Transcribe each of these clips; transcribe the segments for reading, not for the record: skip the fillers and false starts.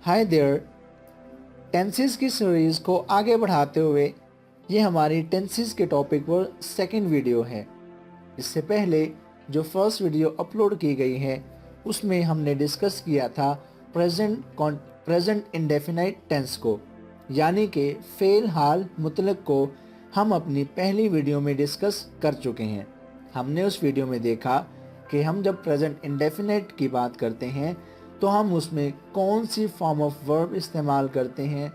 Hi there. Tenses की series को आगे बढ़ाते हुए ये हमारी टेंसेस के टॉपिक पर सेकंड वीडियो है। इससे पहले जो फर्स्ट वीडियो अपलोड की गई है उसमें हमने डिस्कस किया था प्रेजेंट इंडेफिनाइट टेंस को, यानी कि फ़ेल हाल मुतलक को हम अपनी पहली वीडियो में डिस्कस कर चुके हैं। हमने उस वीडियो में देखा कि हम जब प्रेजेंट इंडेफिनाइट की बात करते हैं तो हम उसमें कौन सी फॉर्म ऑफ वर्ब इस्तेमाल करते हैं,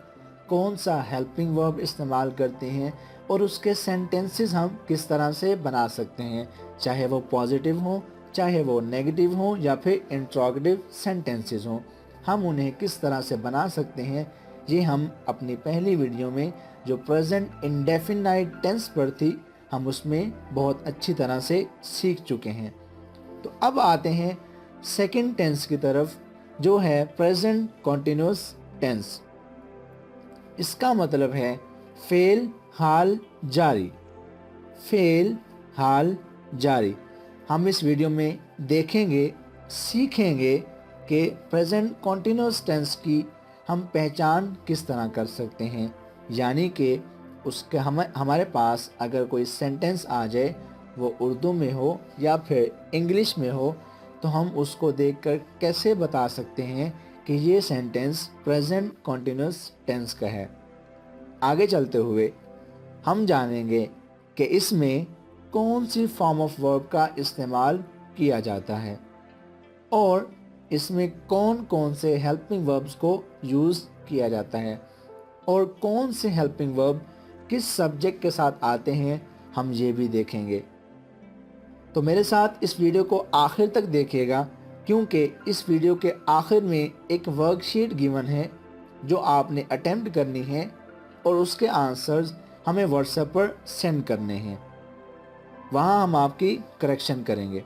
कौन सा हेल्पिंग वर्ब इस्तेमाल करते हैं और उसके सेंटेंसेस हम किस तरह से बना सकते हैं, चाहे वो पॉजिटिव हो, चाहे वो नेगेटिव हो या फिर इंट्रोगेटिव सेंटेंसेस हो। हम उन्हें किस तरह से बना सकते हैं ये हम अपनी पहली वीडियो में जो प्रेजेंट इंडेफिनाइट टेंस पर थी हम उसमें बहुत अच्छी तरह से सीख चुके हैं। तो अब आते हैं सेकंड टेंस की तरफ, जो है प्रेजेंट कॉन्टिन्यूस टेंस। इसका मतलब है फेल हाल जारी। फेल हाल जारी। हम इस वीडियो में देखेंगे, सीखेंगे कि प्रेजेंट कॉन्टिन्यूस टेंस की हम पहचान किस तरह कर सकते हैं, यानी कि उसके हमारे पास अगर कोई सेंटेंस आ जाए, वो उर्दू में हो या फिर इंग्लिश में हो, तो हम उसको देखकर कैसे बता सकते हैं कि ये सेंटेंस प्रेजेंट कॉन्टिन्यूस टेंस का है। आगे चलते हुए हम जानेंगे कि इसमें कौन सी फॉर्म ऑफ वर्ब का इस्तेमाल किया जाता है और इसमें कौन कौन से हेल्पिंग वर्ब्स को यूज़ किया जाता है और कौन से हेल्पिंग वर्ब किस सब्जेक्ट के साथ आते हैं, हम ये भी देखेंगे। तो मेरे साथ इस वीडियो को आखिर तक देखिएगा, क्योंकि इस वीडियो के आखिर में एक वर्कशीट गिवन है जो आपने अटेम्प्ट करनी है और उसके आंसर्स हमें व्हाट्सएप पर सेंड करने हैं। वहाँ हम आपकी करेक्शन करेंगे।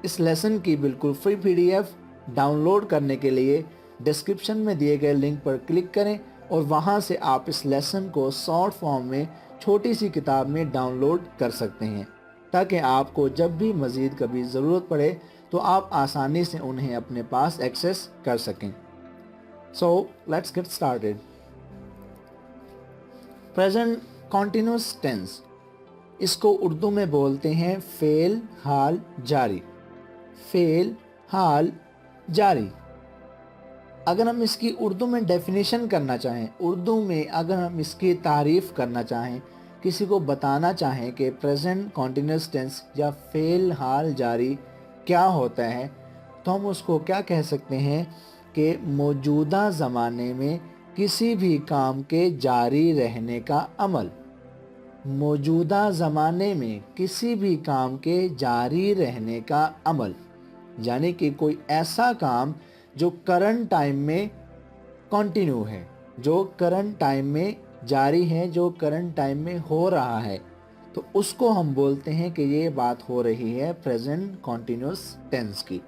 इस लेसन की बिल्कुल फ्री पीडीएफ डाउनलोड करने के लिए डिस्क्रिप्शन में दिए गए लिंक पर क्लिक करें और वहाँ से आप इस लेसन को शॉर्ट फॉर्म में छोटी सी किताब में डाउनलोड कर सकते हैं, ताकि आपको जब भी मज़ीद कभी ज़रूरत पड़े तो आप आसानी से उन्हें अपने पास एक्सेस कर सकें। So let's get started. Present continuous tense, इसको उर्दू में बोलते हैं फेल हाल जारी। फेल हाल जारी। अगर हम इसकी उर्दू में डेफिनेशन करना चाहें, उर्दू में अगर हम इसकी तारीफ़ करना चाहें, किसी को बताना चाहें कि प्रेजेंट कॉन्टिन्यूस टेंस या फेल हाल जारी क्या होता है, तो हम उसको क्या कह सकते हैं कि मौजूदा ज़माने में किसी भी काम के जारी रहने का अमल। मौजूदा ज़माने में किसी भी काम के जारी रहने का अमल, यानी कि कोई ऐसा काम जो करंट टाइम में कंटिन्यू है, जो करंट टाइम में जारी है, जो करंट टाइम में हो रहा है, तो उसको हम बोलते हैं कि ये बात हो रही है प्रेजेंट कॉन्टिन्यूस टेंस की।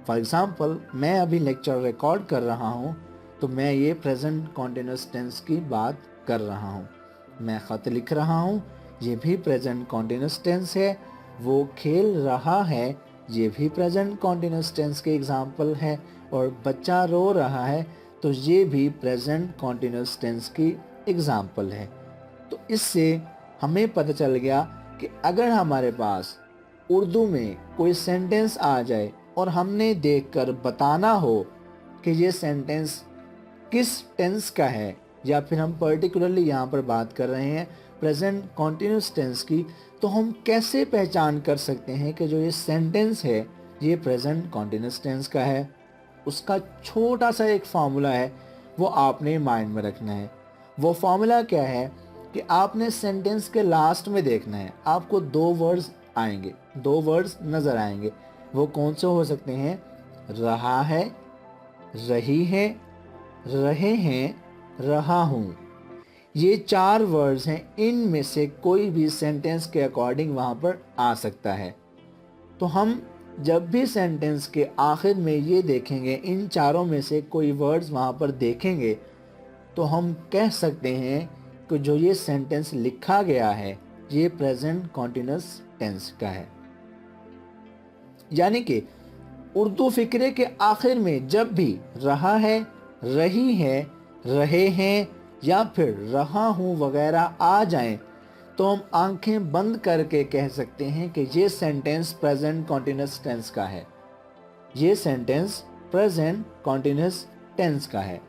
फॉर एग्ज़ाम्पल, मैं अभी लेक्चर रिकॉर्ड कर रहा हूँ तो मैं ये प्रेजेंट कॉन्टिन्यूस टेंस की बात कर रहा हूँ। मैं ख़त लिख रहा हूँ, ये भी प्रेजेंट कॉन्टिन्यूस टेंस है। वो खेल रहा है, ये भी प्रेजेंट कॉन्टिन्यूस टेंस के एग्जाम्पल है। और बच्चा रो रहा है, तो ये भी प्रेजेंट कॉन्टिन्यूस टेंस की एग्जाम्पल है। तो इससे हमें पता चल गया कि अगर हमारे पास उर्दू में कोई सेंटेंस आ जाए और हमने देखकर बताना हो कि ये सेंटेंस किस टेंस का है, या फिर हम पर्टिकुलरली यहाँ पर बात कर रहे हैं प्रेजेंट कॉन्टिन्यूस टेंस की, तो हम कैसे पहचान कर सकते हैं कि जो ये सेंटेंस है ये प्रेजेंट कॉन्टिन्यूस टेंस का है। उसका छोटा सा एक फार्मूला है, वो आपने माइंड में रखना है। वो फार्मूला क्या है कि आपने सेंटेंस के लास्ट में देखना है, आपको दो वर्ड्स आएंगे, दो वर्ड्स नज़र आएंगे। वो कौन से हो सकते हैं? रहा है, रही है, रहे हैं, रहा हूँ। ये चार वर्ड्स हैं, इनमें से कोई भी सेंटेंस के अकॉर्डिंग वहाँ पर आ सकता है। तो हम जब भी सेंटेंस के आखिर में ये देखेंगे, इन चारों में से कोई वर्ड्स वहाँ पर देखेंगे, तो हम कह सकते हैं कि जो ये सेंटेंस लिखा गया है ये प्रेजेंट कॉन्टिन्यूस टेंस का है। यानी कि उर्दू फिक्रे के आखिर में जब भी रहा है, रही है, रहे हैं या फिर रहा हूँ वगैरह आ जाएं, तो हम आंखें बंद करके कह सकते हैं कि ये सेंटेंस प्रेजेंट कॉन्टिन्यूस टेंस का है। ये सेंटेंस प्रेजेंट कॉन्टिन्यूस टेंस का है।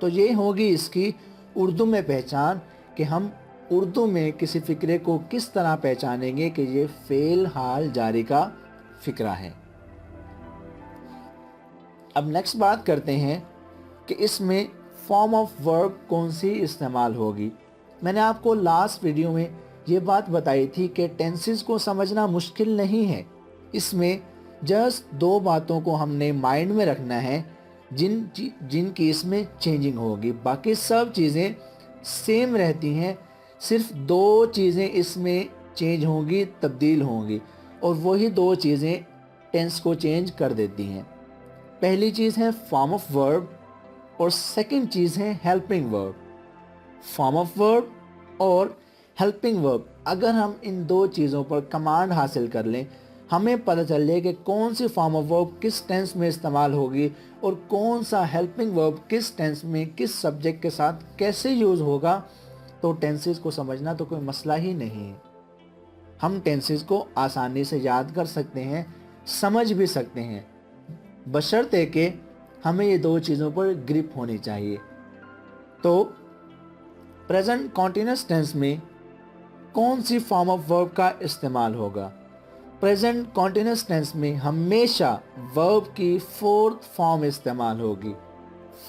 तो ये होगी इसकी उर्दू में पहचान कि हम उर्दू में किसी फिक्रे को किस तरह पहचानेंगे कि ये फेल हाल जारी का फिक्रा है। अब नेक्स्ट बात करते हैं कि इसमें फॉर्म ऑफ वर्ब कौन सी इस्तेमाल होगी। मैंने आपको लास्ट वीडियो में ये बात बताई थी कि टेंसेस को समझना मुश्किल नहीं है। इसमें जस्ट दो बातों को हमने माइंड में रखना है जिनकी इसमें चेंजिंग होगी, बाकी सब चीज़ें सेम रहती हैं। सिर्फ दो चीज़ें इसमें चेंज होंगी, तब्दील होंगी, और वही दो चीज़ें टेंस को चेंज कर देती हैं। पहली चीज़ है फॉर्म ऑफ वर्ब और सेकंड चीज़ है helping verb. Form of verb और हेल्पिंग वर्ब, अगर हम इन दो चीज़ों पर कमांड हासिल कर लें, हमें पता चल जाए कि कौन सी फॉर्म ऑफ वर्ब किस टेंस में इस्तेमाल होगी और कौन सा हेल्पिंग वर्ब किस टेंस में किस सब्जेक्ट के साथ कैसे यूज़ होगा, तो टेंसेस को समझना तो कोई मसला ही नहीं है। हम टेंसेस को आसानी से याद कर सकते हैं, समझ भी सकते हैं, बशर्ते कि हमें ये दो चीज़ों पर ग्रिप होनी चाहिए। तो प्रेजेंट कॉन्टिन्यूस टेंस में कौन सी फॉर्म ऑफ वर्ब का इस्तेमाल होगा? प्रेजेंट कॉन्टिन्यूस टेंस में हमेशा वर्ब की फोर्थ फॉर्म इस्तेमाल होगी,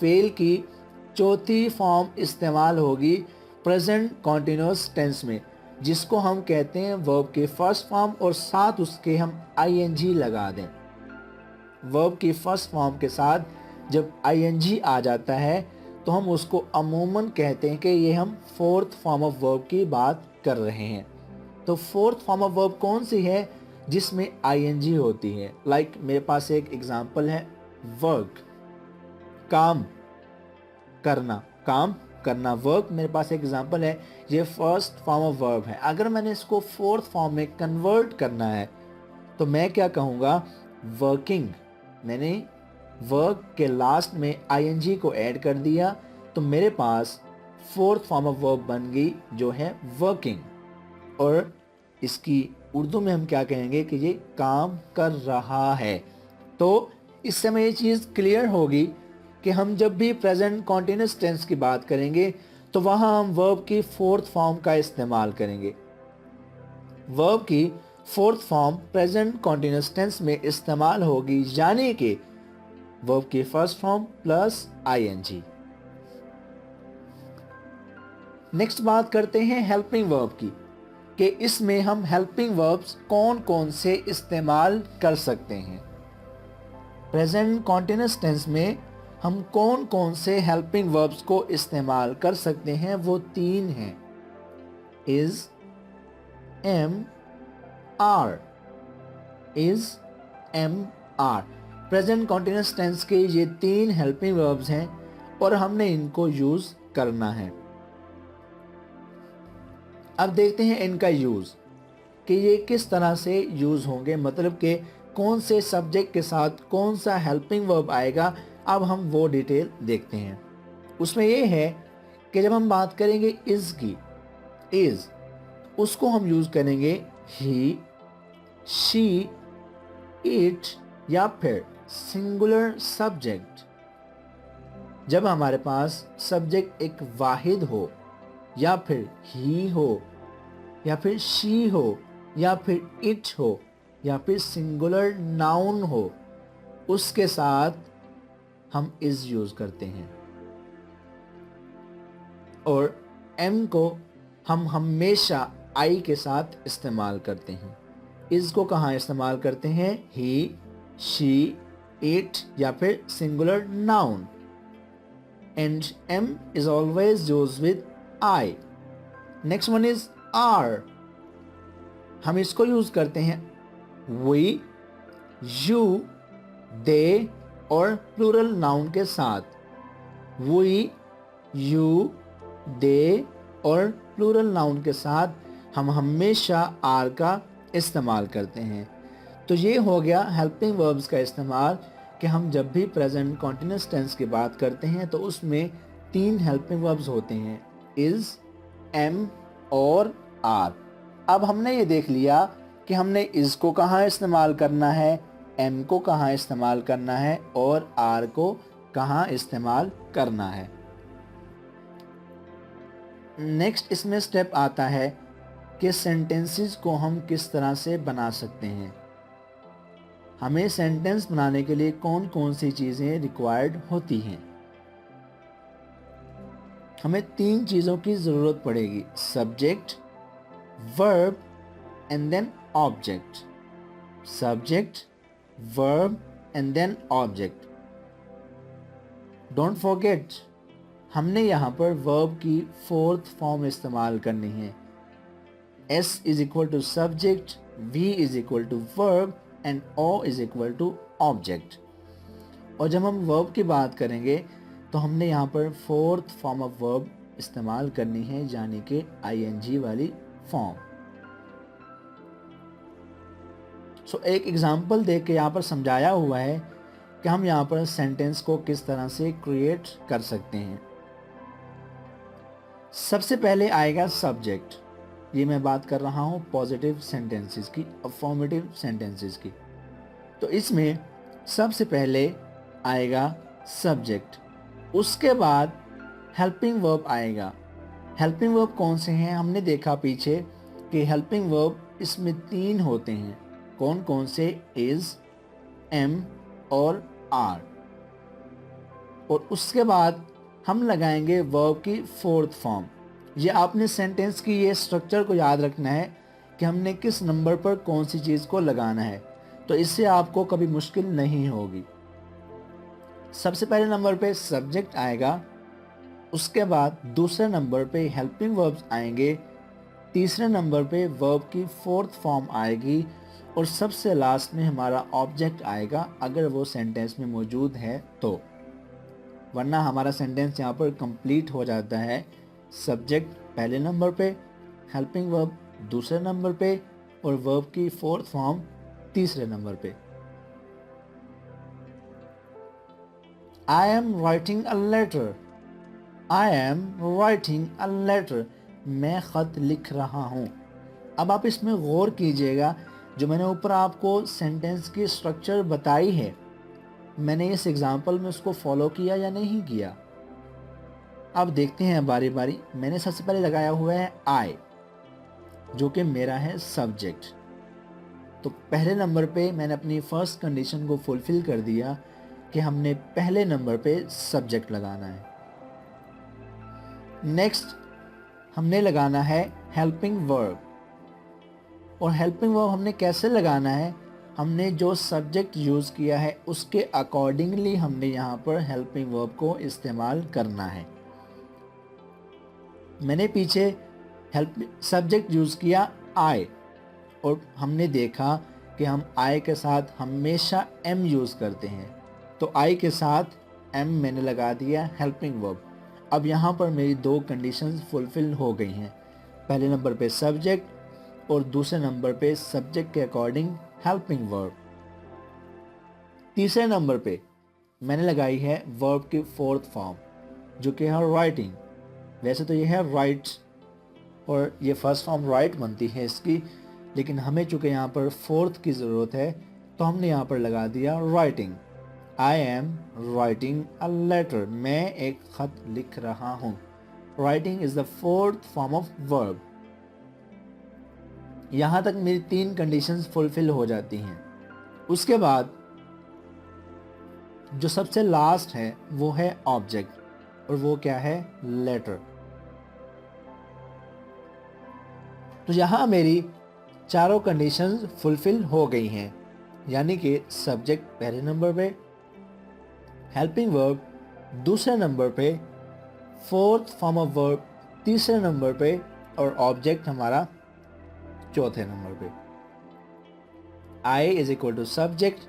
फेल की चौथी फॉर्म इस्तेमाल होगी प्रेजेंट कॉन्टिन्यूस टेंस में, जिसको हम कहते हैं वर्ब की फर्स्ट फॉर्म और साथ उसके हम आईएनजी लगा दें। वर्ब की फर्स्ट फॉर्म के साथ जब आईएनजी आ जाता है तो हम उसको अमूमन कहते हैं कि ये हम फोर्थ फॉर्म ऑफ वर्ब की बात कर रहे हैं। तो फोर्थ फॉर्म ऑफ वर्ब कौन सी है जिसमें आईएनजी होती है? लाइक मेरे पास एक एग्जांपल है, वर्क, काम करना, काम करना, वर्क मेरे पास एक एग्जांपल है, ये फर्स्ट फॉर्म ऑफ वर्ब है। अगर मैंने इसको फोर्थ फॉर्म में कन्वर्ट करना है तो मैं क्या कहूँगा? वर्किंग। मैंने वर्क के लास्ट में आईएनजी को ऐड कर दिया तो मेरे पास फोर्थ फॉर्म ऑफ वर्ब बन गई जो है वर्किंग, और इसकी उर्दू में हम क्या कहेंगे कि ये काम कर रहा है। तो इससे हमें ये चीज़ क्लियर होगी कि हम जब भी प्रेजेंट कॉन्टिन्यूस टेंस की बात करेंगे तो वहाँ हम वर्ब की फोर्थ फॉर्म का इस्तेमाल करेंगे। वर्ब की fourth form present continuous tense में इस्तेमाल होगी, यानी कि वर्ब की first form plus ING. Next बात करते हैं हेल्पिंग वर्ब की, कि इसमें हम हेल्पिंग वर्ब्स कौन कौन से इस्तेमाल कर सकते हैं। प्रेजेंट कॉन्टिन्यूस टेंस में हम कौन कौन से हेल्पिंग वर्ब्स को इस्तेमाल कर सकते हैं, वो तीन हैं, is, am, are. Is, am, are present continuous tense के ये तीन हेल्पिंग वर्ब्स हैं और हमने इनको यूज करना है। अब देखते हैं इनका यूज कि ये किस तरह से यूज होंगे, मतलब कि कौन से सब्जेक्ट के साथ कौन सा हेल्पिंग वर्ब आएगा। अब हम वो डिटेल देखते हैं। उसमें ये है कि जब हम बात करेंगे इज की, इज, उसको हम यूज करेंगे ही, शी, इट या फिर सिंगुलर सब्जेक्ट। जब हमारे पास सब्जेक्ट एक वाहिद हो, या फिर ही हो, या फिर शी हो, या फिर इट हो, या फिर सिंगुलर नाउन हो, उसके साथ हम इज यूज करते हैं। और एम को हम हमेशा आई के साथ इस्तेमाल करते हैं। इज को कहाँ इस्तेमाल करते हैं? ही, शी, इट या फिर singular noun. And am is always used with I. Next one is are. हम इसको यूज करते हैं वी, यू, दे और प्लूरल नाउन के साथ। वी, यू, दे और प्लूरल नाउन के साथ हम हमेशा आर का इस्तेमाल करते हैं। तो ये हो गया हेल्पिंग वर्ब्स का इस्तेमाल कि हम जब भी प्रेजेंट कॉन्टिन्यूस टेंस की बात करते हैं तो उसमें 3 हेल्पिंग वर्ब्स होते हैं, इज, एम और आर। अब हमने ये देख लिया कि हमने इज को कहाँ इस्तेमाल करना है, एम को कहाँ इस्तेमाल करना है और आर को कहाँ इस्तेमाल करना है। नेक्स्ट इसमें स्टेप आता है कि सेंटेंसेस को हम किस तरह से बना सकते हैं। हमें सेंटेंस बनाने के लिए कौन कौन सी चीज़ें रिक्वायर्ड होती हैं। हमें 3 चीज़ों की ज़रूरत पड़ेगी, subject, verb and then object. Subject, verb and then object. Don't forget, हमने यहाँ पर वर्ब की 4th फॉर्म इस्तेमाल करनी है। S is equal to subject, V is equal to verb and O is equal to object. और जब हम वर्ब की बात करेंगे तो हमने यहाँ पर 4th फॉर्म ऑफ वर्ब इस्तेमाल करनी है, यानी कि ING वाली फॉर्म। सो एक एग्जांपल देख के यहाँ पर समझाया हुआ है कि हम यहाँ पर सेंटेंस को किस तरह से क्रिएट कर सकते हैं। सबसे पहले आएगा सब्जेक्ट। ये मैं बात कर रहा हूँ पॉजिटिव सेंटेंसेस की, अफर्मेटिव सेंटेंसेस की। तो इसमें सबसे पहले आएगा सब्जेक्ट, उसके बाद हेल्पिंग वर्ब आएगा। हेल्पिंग वर्ब कौन से हैं, हमने देखा पीछे कि हेल्पिंग वर्ब इसमें 3 होते हैं। कौन कौन से, इज, एम और आर। और उसके बाद हम लगाएंगे वर्ब की 4th फॉर्म। ये आपने सेंटेंस की ये स्ट्रक्चर को याद रखना है कि हमने किस नंबर पर कौन सी चीज़ को लगाना है, तो इससे आपको कभी मुश्किल नहीं होगी। सबसे पहले नंबर पे सब्जेक्ट आएगा, उसके बाद दूसरे नंबर पे हेल्पिंग वर्ब्स आएंगे, तीसरे नंबर पे वर्ब की 4th फॉर्म आएगी और सबसे लास्ट में हमारा ऑब्जेक्ट आएगा, अगर वो सेंटेंस में मौजूद है तो। वरना हमारा सेंटेंस यहाँ पर कंप्लीट हो जाता है। सब्जेक्ट पहले नंबर पे, हेल्पिंग वर्ब दूसरे नंबर पे और वर्ब की 4th फॉर्म तीसरे नंबर पे। I am writing a letter. I am writing a letter. मैं ख़त लिख रहा हूँ। अब आप इसमें गौर कीजिएगा, जो मैंने ऊपर आपको सेंटेंस की स्ट्रक्चर बताई है, मैंने इस एग्जाम्पल में उसको फॉलो किया या नहीं किया। अब देखते हैं बारी बारी। मैंने सबसे पहले लगाया हुआ है I, जो कि मेरा है सब्जेक्ट। तो पहले नंबर पे मैंने अपनी फर्स्ट कंडीशन को फुलफिल कर दिया कि हमने पहले नंबर पे सब्जेक्ट लगाना है। नेक्स्ट हमने लगाना है हेल्पिंग वर्ब। और हेल्पिंग वर्ब हमने कैसे लगाना है, हमने जो सब्जेक्ट यूज़ किया है उसके अकॉर्डिंगली हमने यहाँ पर हेल्पिंग वर्ब को इस्तेमाल करना है। मैंने पीछे हेल्प सब्जेक्ट यूज़ किया I, और हमने देखा कि हम I के साथ हमेशा M यूज़ करते हैं, तो I के साथ M मैंने लगा दिया हेल्पिंग वर्ब। अब यहाँ पर मेरी 2 कंडीशंस फुलफिल हो गई हैं, पहले नंबर पे सब्जेक्ट और दूसरे नंबर पे सब्जेक्ट के अकॉर्डिंग हेल्पिंग वर्ब। तीसरे नंबर पे मैंने लगाई है वर्ब की 4th फॉर्म, जो कि है राइटिंग। वैसे तो ये है राइट और ये फर्स्ट फॉर्म राइट बनती है इसकी, लेकिन हमें चूँकि यहाँ पर 4th की ज़रूरत है तो हमने यहाँ पर लगा दिया writing. I am writing a letter. मैं एक खत लिख रहा हूँ। Writing is the 4th form of verb. यहाँ तक मेरी 3 कंडीशंस फुलफिल हो जाती हैं। उसके बाद जो सबसे लास्ट है वो है ऑब्जेक्ट, और वो क्या है, लेटर। तो यहाँ मेरी चारों कंडीशंस फुलफिल हो गई हैं, यानी कि सब्जेक्ट पहले नंबर पे, हेल्पिंग वर्ब दूसरे नंबर पे, 4th फॉर्म ऑफ वर्ब तीसरे नंबर पे और ऑब्जेक्ट हमारा चौथे नंबर पे। I is equal to subject,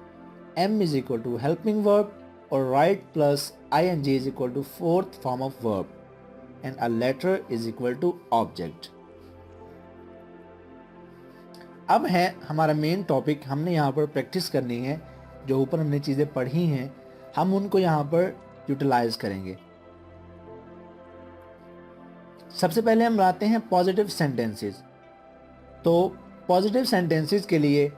M is equal to helping verb और right plus ING is equal to 4th form of verb and a letter is equal to object. अब है हमारा main topic, हमने यहाँ पर practice करनी है। जो ऊपर हमने चीज़ें पढ़ी हैं हम उनको यहाँ पर यूटिलाइज करेंगे। सबसे पहले हम लाते हैं पॉजिटिव सेंटेंसेस। तो पॉजिटिव सेंटेंसेस के लिए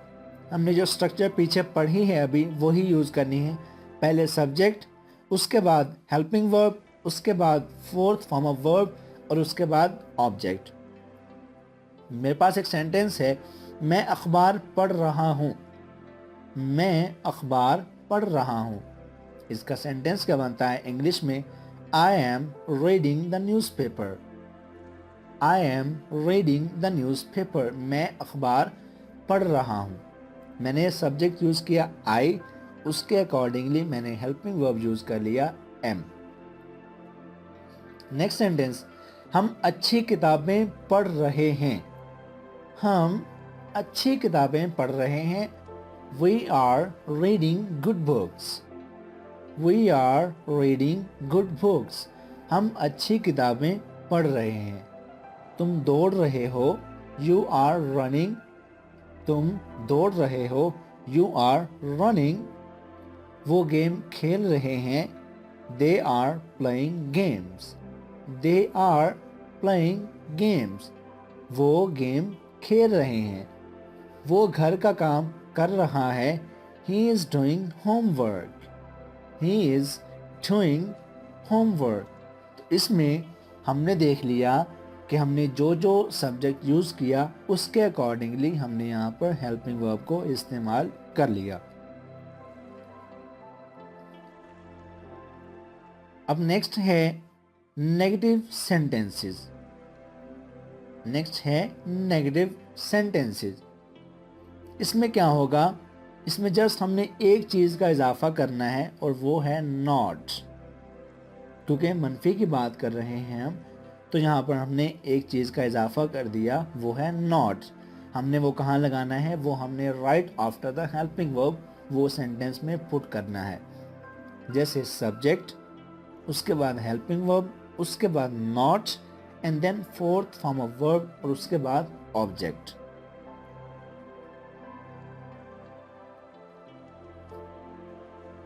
हमने जो स्ट्रक्चर पीछे पढ़ी है अभी वही यूज़ करनी है। पहले सब्जेक्ट, उसके बाद हेल्पिंग वर्ब, उसके बाद फोर्थ फॉर्म ऑफ वर्ब और उसके बाद ऑब्जेक्ट। मेरे पास एक सेंटेंस है, मैं अखबार पढ़ रहा हूँ। मैं अखबार पढ़ रहा हूँ। इसका सेंटेंस क्या बनता है इंग्लिश में? I am reading the newspaper. I am reading the newspaper. मैं अखबार पढ़ रहा हूँ। मैंने सब्जेक्ट यूज़ किया आई, उसके अकॉर्डिंगली मैंने हेल्पिंग वर्ब यूज़ कर लिया एम। नेक्स्ट सेंटेंस, हम अच्छी किताबें पढ़ रहे हैं। हम अच्छी किताबें पढ़ रहे हैं। We are reading good books. We are reading good books. हम अच्छी किताबें पढ़ रहे हैं। तुम दौड़ रहे हो। You are running. तुम दौड़ रहे हो। You are running. वो गेम खेल रहे हैं। They are playing games. They are playing games. वो गेम खेल रहे हैं। वो घर का काम कर रहा है। He is doing homework. He is doing homework. तो इसमें हमने देख लिया कि हमने जो जो सब्जेक्ट यूज़ किया उसके अकॉर्डिंगली हमने यहाँ पर हेल्पिंग वर्ब को इस्तेमाल कर लिया। अब नेक्स्ट है नेगेटिव सेंटेंसेस। नेक्स्ट है नेगेटिव सेंटेंसेस। इसमें क्या होगा? इसमें जस्ट हमने एक चीज़ का इजाफा करना है और वो है नॉट। क्योंकि मनफी की बात कर रहे हैं हम, तो यहाँ पर हमने एक चीज़ का इजाफा कर दिया, वो है नॉट। हमने वो कहाँ लगाना है? वो हमने right after the helping verb वो सेंटेंस में पुट करना है। जैसे सब्जेक्ट, उसके बाद हेल्पिंग वर्ब, उसके बाद not and then fourth form of verb और उसके बाद ऑब्जेक्ट।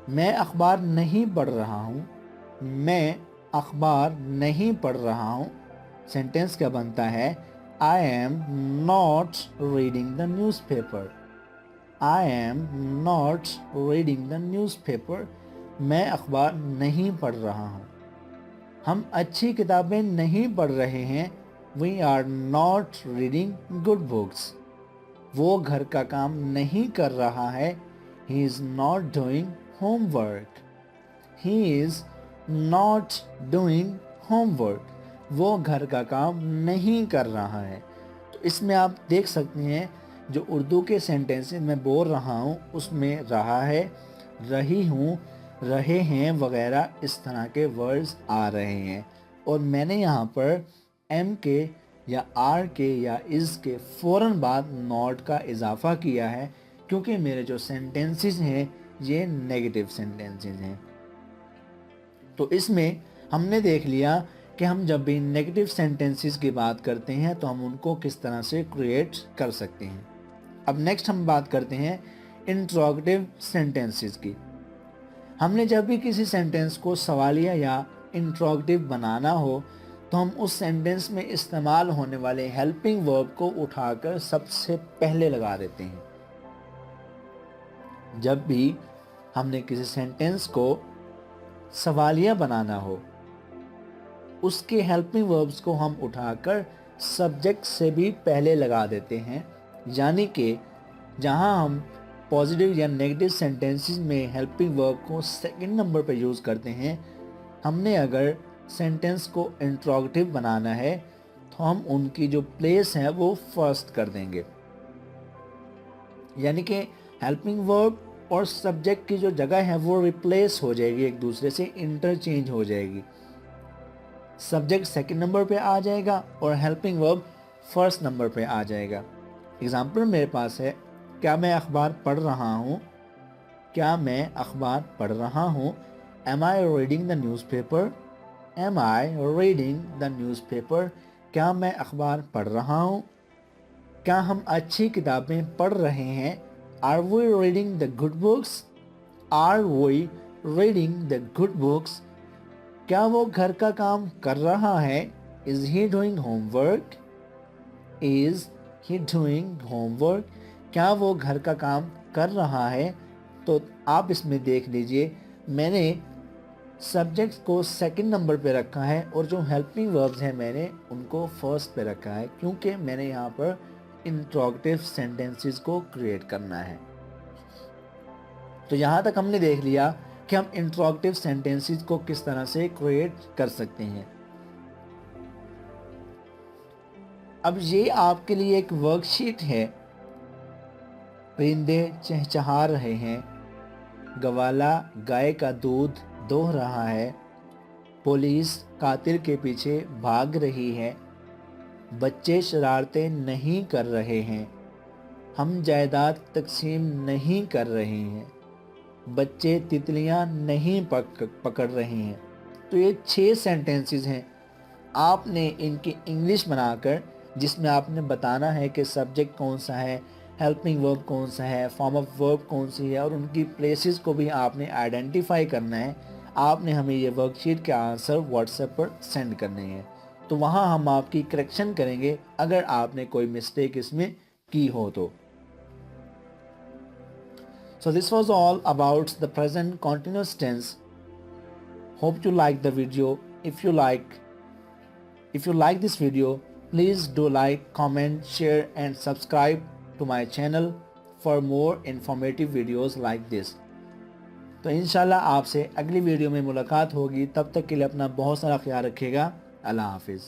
मैं अखबार नहीं पढ़ रहा हूँ। मैं अखबार नहीं पढ़ रहा हूँ। सेंटेंस क्या बनता है? I am not reading the newspaper. I am not reading the newspaper. मैं अखबार नहीं पढ़ रहा हूँ। हम अच्छी किताबें नहीं पढ़ रहे हैं। We are not reading good books. वो घर का काम नहीं कर रहा है। He is not doing homework. He is not doing homework. वो घर का काम नहीं कर रहा है। तो इसमें आप देख सकते हैं जो उर्दू के सेंटेंसेस मैं बोल रहा हूँ उसमें रहा है, रही हूँ, रहे हैं वगैरह इस तरह के वर्ड्स आ रहे हैं। और मैंने यहाँ पर एम के या आर के या इज़ के फ़ौरन बाद नॉट का इजाफा किया है, क्योंकि मेरे जो सेंटेंसेस हैं ये नेगेटिव सेंटेंसेस हैं। तो इसमें हमने देख लिया कि हम जब भी नेगेटिव सेंटेंसेस की बात करते हैं तो हम उनको किस तरह से क्रिएट कर सकते हैं। अब नेक्स्ट हम बात करते हैं इंट्रोगेटिव सेंटेंसेस की। हमने जब भी किसी सेंटेंस को सवालिया या इंट्रोगेटिव बनाना हो तो हम उस सेंटेंस में इस्तेमाल होने वाले हेल्पिंग वर्ब को उठाकर सबसे पहले लगा देते हैं। जब भी हमने किसी सेंटेंस को सवालिया बनाना हो उसके हेल्पिंग वर्ब्स को हम उठाकर सब्जेक्ट से भी पहले लगा देते हैं। यानी कि जहां हम पॉजिटिव या नेगेटिव सेंटेंसेस में हेल्पिंग वर्ब को सेकंड नंबर पर यूज़ करते हैं, हमने अगर सेंटेंस को इंट्रोगेटिव बनाना है तो हम उनकी जो प्लेस है वो फर्स्ट कर देंगे। यानी कि हेल्पिंग वर्ब और सब्जेक्ट की जो जगह है वो रिप्लेस हो जाएगी, एक दूसरे से इंटरचेंज हो जाएगी। सब्जेक्ट सेकंड नंबर पे आ जाएगा और हेल्पिंग वर्ब फर्स्ट नंबर पे आ जाएगा। एग्जाम्पल मेरे पास है, क्या मैं अखबार पढ़ रहा हूँ? क्या मैं अखबार पढ़ रहा हूँ? Am I reading the newspaper? Am I reading the newspaper? क्या मैं अखबार पढ़ रहा हूँ? क्या हम अच्छी किताबें पढ़ रहे हैं? Are we reading the good books? Are we reading the good books? क्या वो घर का काम कर रहा है? Is he doing homework? Is he doing homework? क्या वो घर का काम कर रहा है? तो आप इसमें देख लीजिए, मैंने सब्जेक्ट्स को सेकंड नंबर पे रखा है और जो हेल्पिंग वर्ब्स हैं मैंने उनको फर्स्ट पे रखा है, क्योंकि मैंने यहाँ पर इंट्रोगेटिव सेंटेंसेस को क्रिएट करना है। तो यहाँ तक हमने देख लिया कि हम इंट्रोगेटिव सेंटेंसेस को किस तरह से क्रिएट कर सकते हैं। अब ये आपके लिए एक वर्कशीट है। परिंदे चहचहा रहे हैं, गवाला गाय का दूध दोह रहा है, पुलिस कातिल के पीछे भाग रही है, बच्चे शरारतें नहीं कर रहे हैं, हम जायदाद तकसीम नहीं कर रहे हैं, बच्चे तितलियां नहीं पकड़ रहे हैं। तो ये 6 सेंटेंसेस हैं। आपने इनकी इंग्लिश बनाकर, जिसमें आपने बताना है कि सब्जेक्ट कौन सा है, हेल्पिंग वर्ब कौन सा है, फॉर्म ऑफ वर्ब कौन सी है, और उनकी प्लेसेस को भी आपने आइडेंटिफाई करना है। आपने हमें ये वर्कशीट के आंसर व्हाट्सएप पर सेंड करने हैं, तो वहाँ हम आपकी करेक्शन करेंगे अगर आपने कोई मिस्टेक इसमें की हो तो। So this was all about the present continuous tense. Hope you like the video. If you like this video, please do like, comment, share and subscribe to my channel for more informative videos like this. तो इंशाल्लाह आपसे अगली video में मुलाकात होगी। तब तक के लिए अपना बहुत सारा ख्याल रखिएगा। अल्लाह हाफिज़।